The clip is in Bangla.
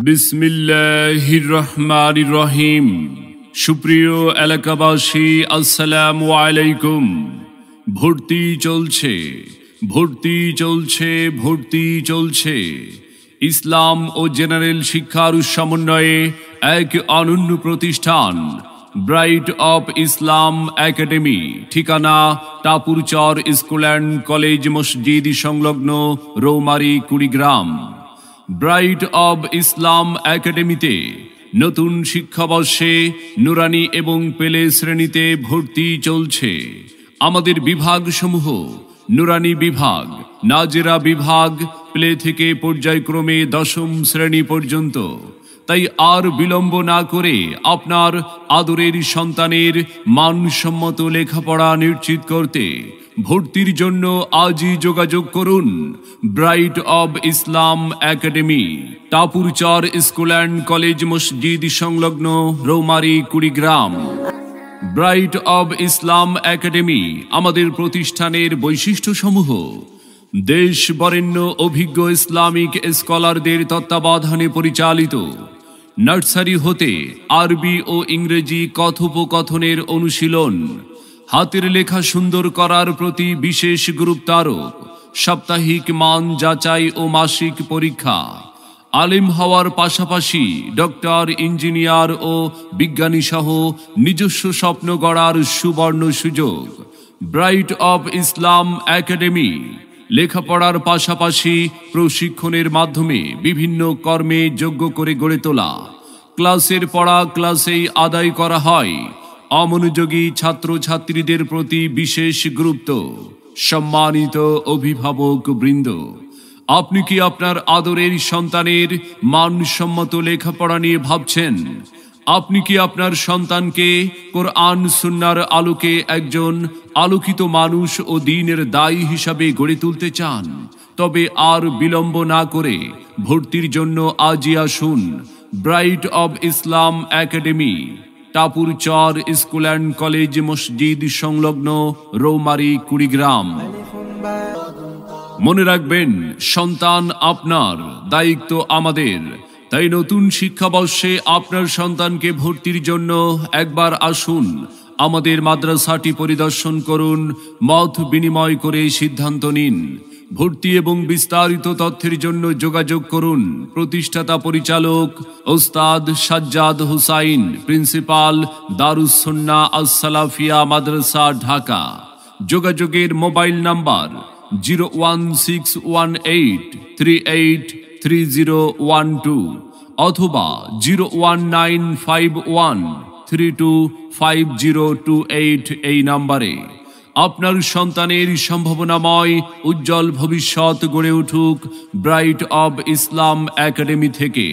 বিসমিল্লাহির রহমানির রহিম। সুপ্রিয় এলাকাবাসী, আসসালামু আলাইকুম। ভর্তি চলছে, ভর্তি চলছে, ভর্তি চলছে। ইসলাম ও জেনারেল শিক্ষার সমন্বয়ে এক অনন্য প্রতিষ্ঠান ব্রাইট অফ ইসলাম একাডেমি, ঠিকানা টাপুরচর স্কুল অ্যান্ড কলেজ মসজিদ সংলগ্ন রৌমারী কুড়িগ্রাম। ব্রাইট অব ইসলাম একাডেমিতে নতুন শিক্ষাবর্ষে নুরানি এবং পেলে শ্রেণীতে ভর্তি চলছে। আমাদের বিভাগসমূহ: নুরানি বিভাগ, নাজেরা বিভাগ, প্লে থেকে পর্যায়ক্রমে 10ম শ্রেণী পর্যন্ত। তাই আর বিলম্ব না করে আপনার আদরের সন্তানের মানসম্মত লেখাপড়া নিশ্চিত করতে ভর্তির জন্য আজই যোগাযোগ করুন। Bright of Islam academy, Tapurchar school and college মসজিদ সংলগ্ন Roumari Kurigram. Bright of Islam academy আমাদের প্রতিষ্ঠানের বৈশিষ্ট্যসমূহ: দেশ বরেণ্য অভিজ্ঞ ইসলামিক স্কলারদের তত্ত্বাবধানে পরিচালিত। নার্সারি হতে আরবি ও ইংরেজি কথোপকথনের অনুশীলন, হাতের লেখা সুন্দর করার প্রতি বিশেষ গুরুত্বারোপ, সাপ্তাহিক মান যাচাই ও মাসিক পরীক্ষা। আলেম হওয়ার পাশাপাশি ডক্টর, ইঞ্জিনিয়ার ও বিজ্ঞানী সহ নিজস্ব স্বপ্ন গড়ার সুবর্ণ সুযোগ। ব্রাইট অব ইসলাম একাডেমি লেখাপড়ার পাশাপাশি প্রশিক্ষণের মাধ্যমে বিভিন্ন কর্মে যোগ্য করে গড়ে তোলা। ক্লাসের পড়া ক্লাসেই আদায় করা হয়। অমনোযোগী ছাত্রছাত্রীদের প্রতি বিশেষ গুরুত্ব। সম্মানিত অভিভাবক বৃন্দ, আপনি কি আপনার আদরের সন্তানের মানসম্মত লেখাপড়া নিয়ে ভাবছেন? আপনি কি আপনার সন্তানকে কোরআন সুন্নাহর আলোকে একজন আলোকিত মানুষ ও দ্বীনের দায়ী হিসাবে গড়ে তুলতে চান? তবে আর বিলম্ব না করে ভর্তির জন্য আজই আসুন। Bright of Islam academy, Tapurchar school and college মসজিদ সংলগ্ন রৌমারী কুড়িগ্রাম। মনে রাখবেন, সন্তান আপনার, দায়িত্ব আমাদের। তাই নতুন শিক্ষাবর্ষে আপনার সন্তানকে ভর্তির জন্য একবার আসুন, আমাদের মাদ্রাসাটি পরিদর্শন করুন, মত বিনিময় করে সিদ্ধান্ত নিন। ভর্তি এবং বিস্তারিত তথ্যের জন্য যোগাযোগ করুন প্রতিষ্ঠাতা পরিচালক ওস্তাদ সাজ্জাদ হুসাইন, প্রিন্সিপাল, দারুস সুন্নাহ আস-সালাফিয়া মাদ্রাসা, ঢাকা। যোগাযোগের মোবাইল নাম্বার 01618383012 অথবা 01951325028 এই নাম্বারে। আপনার সন্তানের সম্ভাবনাময় উজ্জ্বল ভবিষ্যৎ গড়ে উঠুক ব্রাইট অব ইসলাম একাডেমি থেকে।